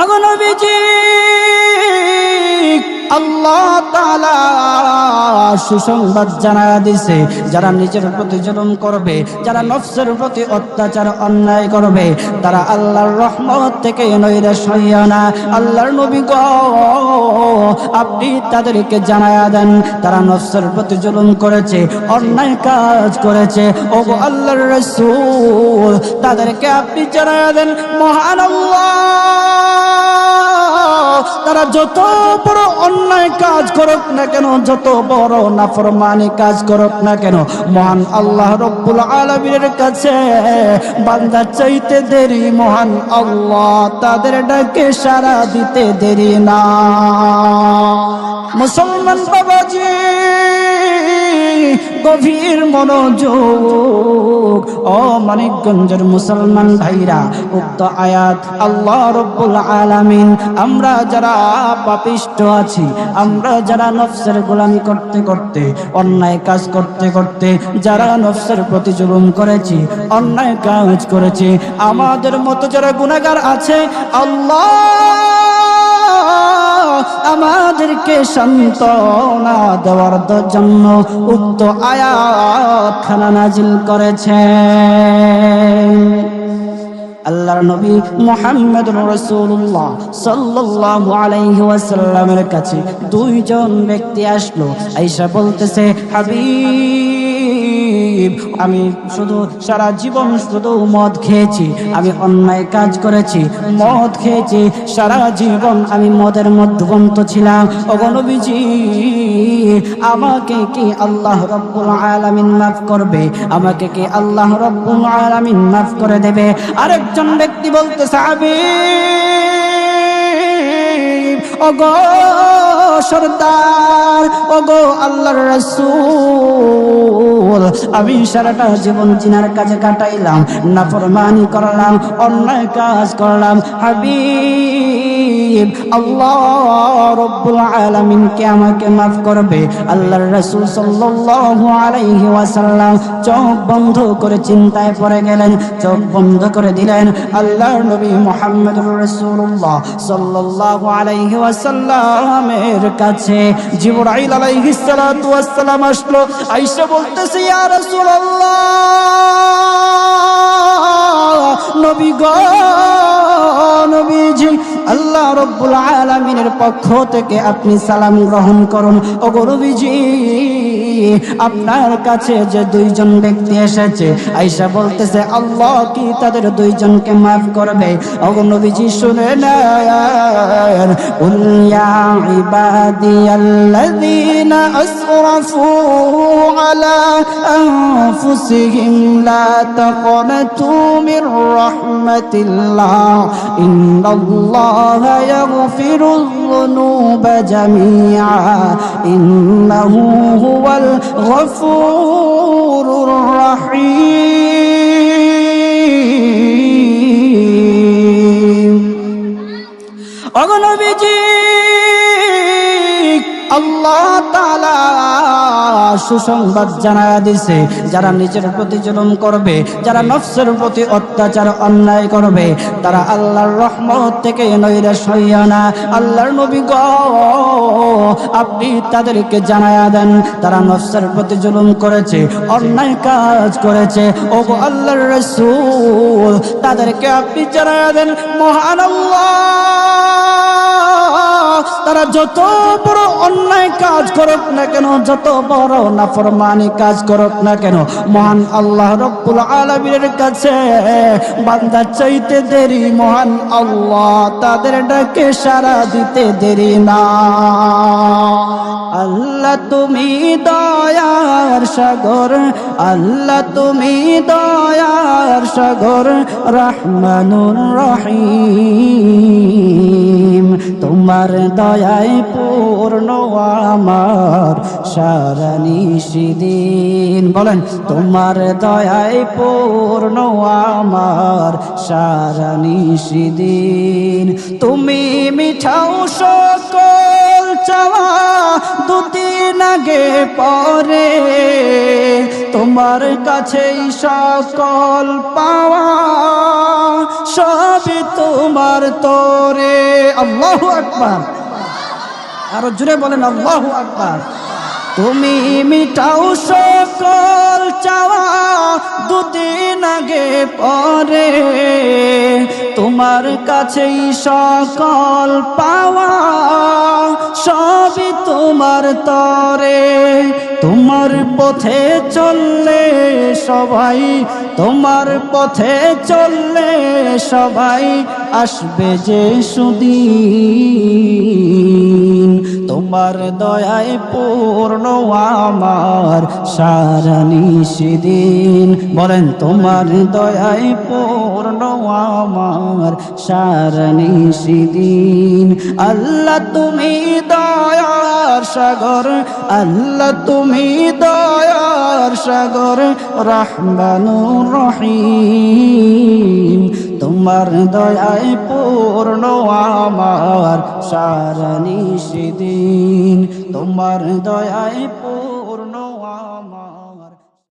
ওগো নবীজি, আল্লাহ তাআলা সুসংবাদ জানায়া দিছে, যারা নিজের প্রতি জুলুম করবে, যারা নফসের প্রতি অত্যাচার অন্যায় করবে, তারা আল্লাহর রহমত থেকে নৈরাশ হইও না। আল্লাহর নবী গো, আপনি তাদেরকে জানায়া দেন, তারা নফসের প্রতি জুলুম করেছে, অন্যায় কাজ করেছে। ওগো আল্লাহর রাসূল, তাদেরকে আপনি জানায়া দেন, মহান আল্লাহ তারা যত বড় অন্যায় কাজ করুক না কেন, যত বড় নাফরমানি কাজ করুক না কেন, মহান আল্লাহ রব্বুল আলামিনের কাছে বান্দা চাইতে দেরি, মহান আল্লাহ তাদের ডাকে সাড়া দিতে দেরি না। মুসলমান বাবাজি, গভীর মনোযোগ, ও মানিকগঞ্জের মুসলমান ভাইরা, উক্ত আয়াত আল্লাহ রব্বুল আলামিন আমরা যারা পাপিষ্ট আছি, আমরা যারা নফসের গোলামি করতে করতে, অন্যায় কাজ করতে করতে, যারা নফসের প্রতি জুলুম করেছি, অন্যায় কাজ করেছি, আমাদের মতো যারা গুনাহগার আছে, আল্লাহ আমাদেরকে সান্ত্বনা দেওয়ার জন্য উক্ত আয়াত খানা নাজিল করেছে। আল্লাহর নবী মুহাম্মদুর রাসূলুল্লাহ সাল্লাল্লাহু আলাইহি ওয়াসাল্লামের কাছে দুইজন ব্যক্তি আসলো, আয়েশা বলতেছে, হাবিব, আমি শুধু সারা জীবন শুধু মদ খেয়েছি, আমি অন্যায় কাজ করেছি, মদ খেয়েছি, সারা জীবন আমি মদের মধ্যবন্ত ছিলাম। ওগো নবীজি, আমাকে কি আল্লাহ রব্বুল আলামিন মাফ করবে? আমাকে কি আল্লাহ রব্বুল আলামিন মাফ করে দেবে? আরেকজন ব্যক্তি বলতেছে, হাবিব, ওগো সরদার, ওগো আল্লাহর রাসূল, আমি সারাটা জীবন জিনার কাজে কাটাইলাম, নাফরমানি করলাম, অন্যায় কাজ করলাম। হাবিব, আল্লাহ রব্বুল আলামিন কে আমাকে মাফ করবে? আল্লাহর রাসূল সাল্লাল্লাহু আলাইহি ওয়াসাল্লাম চোখ বন্ধ করে চিন্তায় পড়ে গেলেন, চোখ বন্ধ করে দিলেন। আল্লাহর নবী মুহাম্মদুর রাসূলুল্লাহ সাল্লাল্লাহু আলাইহি ওয়াসাল্লামের কাছে জিবরাইল আলাইহিস সালাতু ওয়াস সালাম আসলো। আয়েশা বলতেছে, ইয়া রাসূলুল্লাহ, নবী গো, নবীজি, আল্লাহ রব্বুল আলামিনের পক্ষ থেকে আপনি সালাম গ্রহণ করুন। ওগো নবীজি, আপনার কাছে যে দুইজন ব্যক্তি এসেছে, আয়েশা বলতেছে, আল্লাহ কি তাদের দুইজনকে মাফ করবে? ওগো নবীজি শুনে নেন, কুল ইয়া ইবাদিয়াল্লাযীনা আসরাফু আলা আনফুসিহিম লা তাকনাতু মির রাহমাতিল্লাহ ইন্নাল্লাহা ইয়াগফিরুয যুনুবা জামিআ ইন্নাহু হুয়াল গফুরুর রহিম। ওগো নবীজি, আল্লাহ তাআলা সুসংবাদ জানায়া দিছে, যারা নিজের প্রতি জুলুম করবে, যারা নফসের প্রতি অত্যাচার অন্যায় করবে, তারা আল্লাহর রহমত থেকে নৈরাশ হইও না। আল্লাহর নবী গো, আপনি তাদেরকে জানায়া দেন, তারা নফসের প্রতি জুলুম করেছে, অন্যায় কাজ করেছে। ওগো আল্লাহর রাসূল, তাদেরকে আপনি জানায়া দেন, মহান আল্লাহ তারা যত বড় অন্যায় কাজ করুক না কেন, যত বড় নাফরমানি কাজ করুক না কেন, মহান আল্লাহ রব্বুল আলামিনের কাছে বান্দা চাইতে দেরি, মহান আল্লাহ তাদের ডাকে সাড়া দিতে দেরি না। আল্লাহ তুমি দয়ার সাগর, আল্লাহ তুমি দয়ার সাগর, রহমানুর রহিম, তোমার দয়ায় পূর্ণ আমার সারা নিশিদিন। বলেন, তোমার দয়ায় পূর্ণ আমার সারা নিশিদিন। তুমি মিঠাও সকল চাওয়া দুদিন আগে পরে, তোমার কাছেই সকল পাওয়া সবই তোমার তরে। আল্লাহু আকবার, আরো জোরে বলেন আল্লাহু আকবার। তুমি মিটাও সকল চাওয়া দুদিন আগে পরে, তোমার কাছেই সকল পাওয়া সবই তোমার তরে। তোমার পথে চললে সবাই, তোমার পথে চললে সবাই আসবে যে সুদিন। তোমার দয়ায় পূর্ণ আমার সারা নিশিদিন, বলেন তোমার দয়ায় পূর্ণ আমার সারা নিশিদিন। আল্লাহ তুমি দয়ার সাগর, আল্লাহ তুমি দয়ার সাগর, রহমানুর রহিম। তোমার দয়ায় পূর্ণ আমার সারা নিশিদিন, তোমার দয়ায় পূর্ণ আমার।